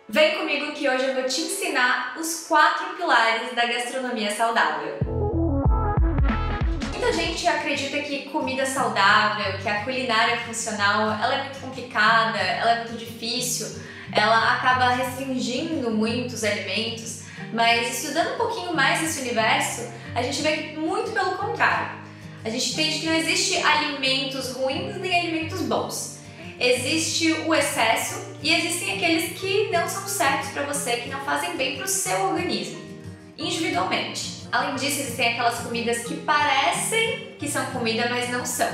Vem comigo que hoje eu vou te ensinar os 4 pilares da gastronomia saudável. Muita gente acredita que comida saudável, que a culinária funcional, ela é muito complicada, ela é muito difícil, ela acaba restringindo muitos alimentos, mas estudando um pouquinho mais esse universo, a gente vê que muito pelo contrário. A gente entende que não existe alimentos ruins nem alimentos bons. Existe o excesso e existem aqueles que não são certos para você, que não fazem bem para o seu organismo, individualmente. Além disso, existem aquelas comidas que parecem que são comida, mas não são.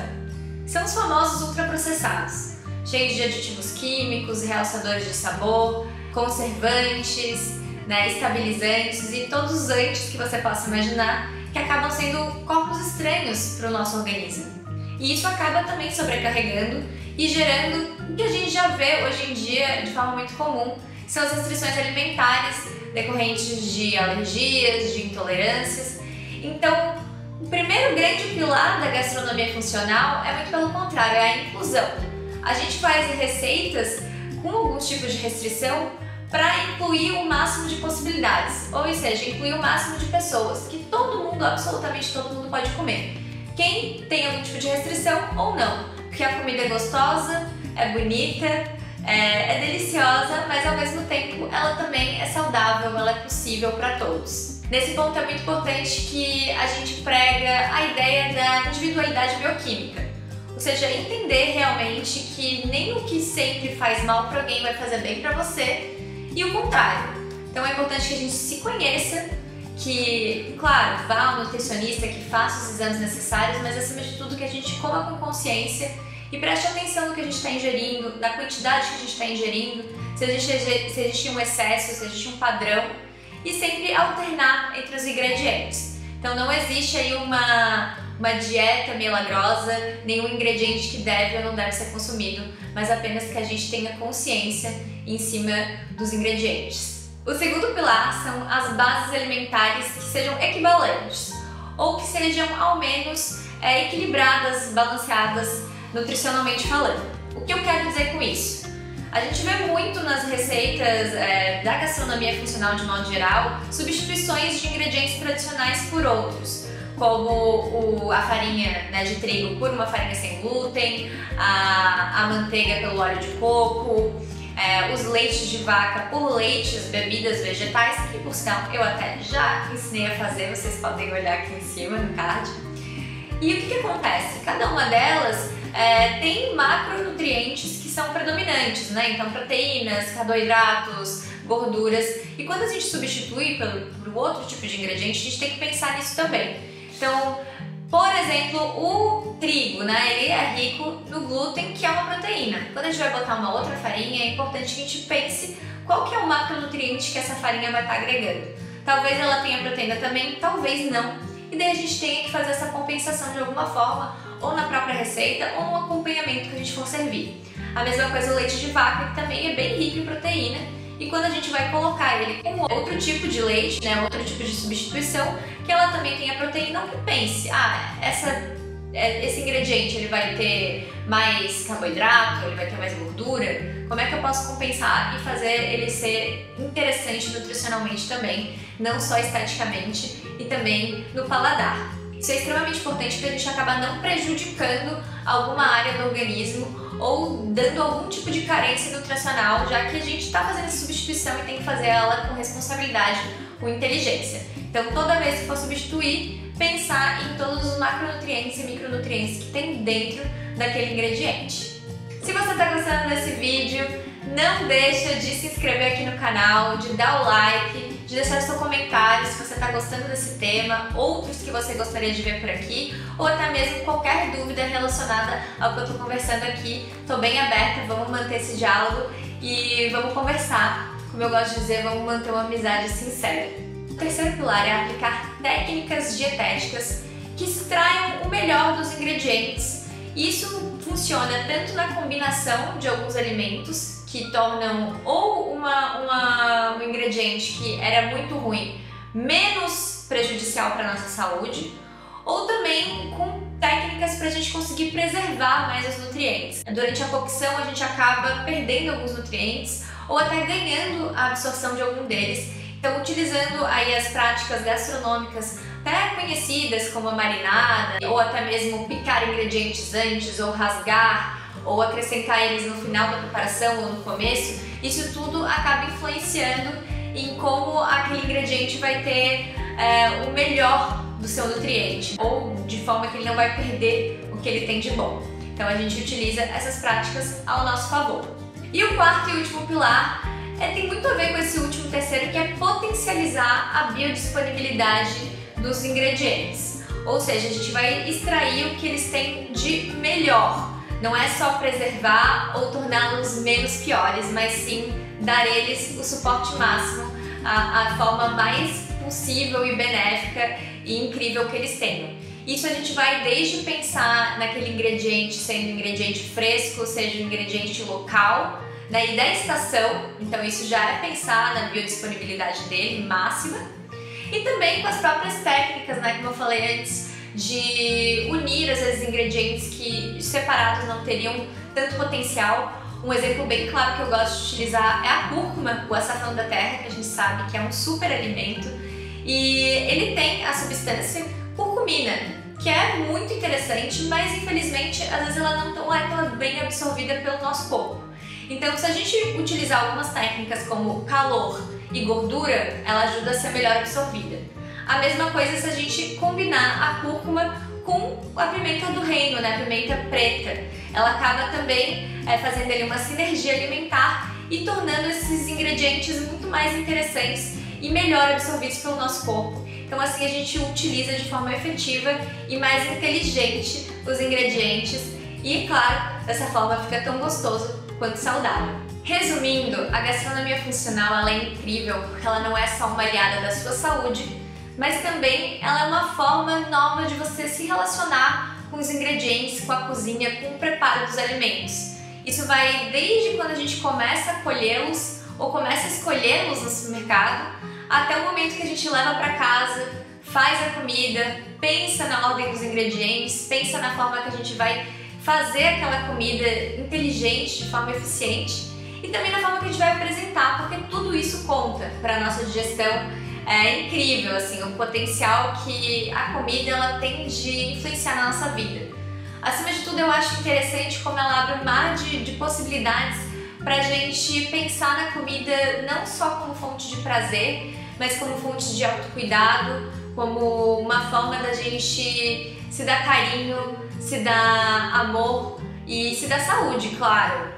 São os famosos ultraprocessados, cheios de aditivos químicos, realçadores de sabor, conservantes, estabilizantes e todos os antes que você possa imaginar, que acabam sendo corpos estranhos para o nosso organismo. E isso acaba também sobrecarregando e gerando o que a gente já vê hoje em dia de forma muito comum, que são as restrições alimentares decorrentes de alergias, de intolerâncias. Então, o primeiro grande pilar da gastronomia funcional é muito pelo contrário, é a inclusão. A gente faz receitas com alguns tipos de restrição para incluir o máximo de possibilidades, ou seja, incluir o máximo de pessoas, que todo mundo, absolutamente todo mundo pode comer. Quem tem algum tipo de restrição ou não, porque a comida é gostosa, é bonita, é deliciosa, mas ao mesmo tempo ela também é saudável, ela é possível para todos. Nesse ponto é muito importante que a gente prega a ideia da individualidade bioquímica, ou seja, entender realmente que nem o que sempre faz mal para alguém vai fazer bem para você e o contrário. Então é importante que a gente se conheça, que, claro, vá ao nutricionista, que faça os exames necessários, mas acima de tudo que a gente coma com consciência e preste atenção no que a gente está ingerindo, na quantidade que a gente está ingerindo, se existe um excesso, se existe um padrão, e sempre alternar entre os ingredientes. Então não existe aí uma dieta milagrosa, nenhum ingrediente que deve ou não deve ser consumido, mas apenas que a gente tenha consciência em cima dos ingredientes. O segundo pilar são as bases alimentares que sejam equivalentes ou que sejam ao menos equilibradas, balanceadas nutricionalmente falando. O que eu quero dizer com isso? A gente vê muito nas receitas da gastronomia funcional de modo geral substituições de ingredientes tradicionais por outros, como a farinha de trigo por uma farinha sem glúten, a manteiga pelo óleo de coco, os leites de vaca por leites, bebidas vegetais, que por sinal eu até já ensinei a fazer, vocês podem olhar aqui em cima no card. E o que acontece? Cada uma delas tem macronutrientes que são predominantes, então proteínas, carboidratos, gorduras, e quando a gente substitui por outro tipo de ingrediente, a gente tem que pensar nisso também. Então, por exemplo, o trigo, ele é rico no glúten, que é uma proteína. Quando a gente vai botar uma outra farinha, é importante que a gente pense qual que é o macronutriente que essa farinha vai estar agregando. Talvez ela tenha proteína também, talvez não. E daí a gente tenha que fazer essa compensação de alguma forma, ou na própria receita, ou no acompanhamento que a gente for servir. A mesma coisa o leite de vaca, que também é bem rico em proteína, e quando a gente vai colocar ele com outro tipo de leite, outro tipo de substituição, que ela também tenha proteína, não que pense, esse ingrediente ele vai ter mais carboidrato, ele vai ter mais gordura, como é que eu posso compensar e fazer ele ser interessante nutricionalmente também, não só esteticamente e também no paladar. Isso é extremamente importante para a gente acabar não prejudicando alguma área do organismo ou dando algum tipo de carência nutricional, já que a gente está fazendo essa substituição e tem que fazer ela com responsabilidade, com inteligência. Então, toda vez que for substituir, pensar em todos os macronutrientes e micronutrientes que tem dentro daquele ingrediente. Se você está gostando desse vídeo, não deixa de se inscrever aqui no canal, de dar o like, de deixar seu comentário se você está gostando desse tema, outros que você gostaria de ver por aqui, ou até mesmo qualquer dúvida relacionada ao que eu estou conversando aqui. Estou bem aberta, vamos manter esse diálogo e vamos conversar. Como eu gosto de dizer, vamos manter uma amizade sincera. O terceiro pilar é aplicar técnicas dietéticas que extraiam o melhor dos ingredientes. Isso funciona tanto na combinação de alguns alimentos que tornam ou um ingrediente que era muito ruim menos prejudicial para a nossa saúde, ou também com técnicas para a gente conseguir preservar mais os nutrientes. Durante a cocção a gente acaba perdendo alguns nutrientes ou até ganhando a absorção de algum deles. Então, utilizando aí as práticas gastronômicas até conhecidas como a marinada, ou até mesmo picar ingredientes antes, ou rasgar, ou acrescentar eles no final da preparação ou no começo, isso tudo acaba influenciando em como aquele ingrediente vai ter o melhor do seu nutriente, ou de forma que ele não vai perder o que ele tem de bom. Então a gente utiliza essas práticas ao nosso favor. E o quarto e último pilar tem muito a ver com esse último terceiro, que é potencializar a biodisponibilidade dos ingredientes. Ou seja, a gente vai extrair o que eles têm de melhor. Não é só preservar ou torná-los menos piores, mas sim dar eles o suporte máximo, a forma mais possível e benéfica e incrível que eles tenham. Isso a gente vai desde pensar naquele ingrediente sendo ingrediente fresco, seja um ingrediente local, e da estação, então isso já é pensar na biodisponibilidade dele máxima, e também com as próprias técnicas, como eu falei antes, de unir às vezes ingredientes que separados não teriam tanto potencial. Um exemplo bem claro que eu gosto de utilizar é a cúrcuma, o açafrão da terra, que a gente sabe que é um super alimento, e ele tem a substância curcumina, que é muito interessante, mas infelizmente às vezes ela não é tão bem absorvida pelo nosso corpo. Então, se a gente utilizar algumas técnicas como calor e gordura, ela ajuda a ser melhor absorvida. A mesma coisa se a gente combinar a cúrcuma com a pimenta do reino, a pimenta preta. Ela acaba também fazendo ali uma sinergia alimentar e tornando esses ingredientes muito mais interessantes e melhor absorvidos pelo nosso corpo. Então assim a gente utiliza de forma efetiva e mais inteligente os ingredientes e, claro, dessa forma fica tão gostoso quanto saudável. Resumindo, a gastronomia funcional ela é incrível porque ela não é só uma aliada da sua saúde, mas também ela é uma forma nova de você se relacionar com os ingredientes, com a cozinha, com o preparo dos alimentos. Isso vai desde quando a gente começa a colhê-los ou começa a escolhê-los no supermercado, até o momento que a gente leva para casa, faz a comida, pensa na ordem dos ingredientes, pensa na forma que a gente vai fazer aquela comida inteligente, de forma eficiente, e também na forma que a gente vai apresentar, porque tudo isso conta para a nossa digestão. É incrível assim, o potencial que a comida ela tem de influenciar na nossa vida. Acima de tudo, eu acho interessante como ela abre um mar de possibilidades para a gente pensar na comida não só como fonte de prazer, mas como fonte de autocuidado, como uma forma da gente se dar carinho, se dar amor e se dar saúde, claro,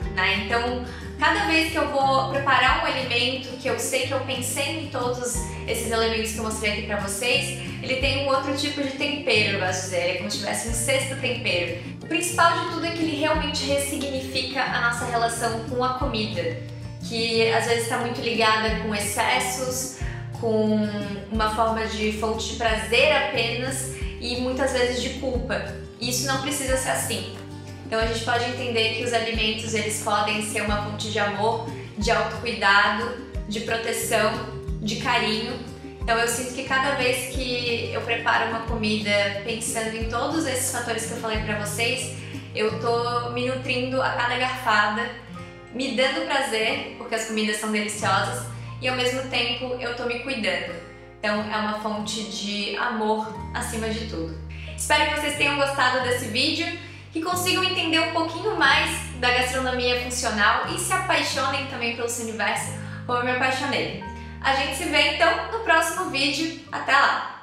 Então, cada vez que eu vou preparar um alimento que eu sei que eu pensei em todos esses elementos que eu mostrei aqui pra vocês, ele tem um outro tipo de tempero, eu gosto de dizer, é como se tivesse um sexto tempero. O principal de tudo é que ele realmente ressignifica a nossa relação com a comida, que às vezes está muito ligada com excessos, com uma forma de fonte de prazer apenas e muitas vezes de culpa. E isso não precisa ser assim. Então a gente pode entender que os alimentos eles podem ser uma fonte de amor, de autocuidado, de proteção, de carinho. Então eu sinto que cada vez que eu preparo uma comida pensando em todos esses fatores que eu falei pra vocês, eu tô me nutrindo a cada garfada, me dando prazer, porque as comidas são deliciosas, e ao mesmo tempo eu tô me cuidando. Então é uma fonte de amor acima de tudo. Espero que vocês tenham gostado desse vídeo, que consigam entender um pouquinho mais da gastronomia funcional e se apaixonem também pelo seu universo como eu me apaixonei. A gente se vê então no próximo vídeo. Até lá!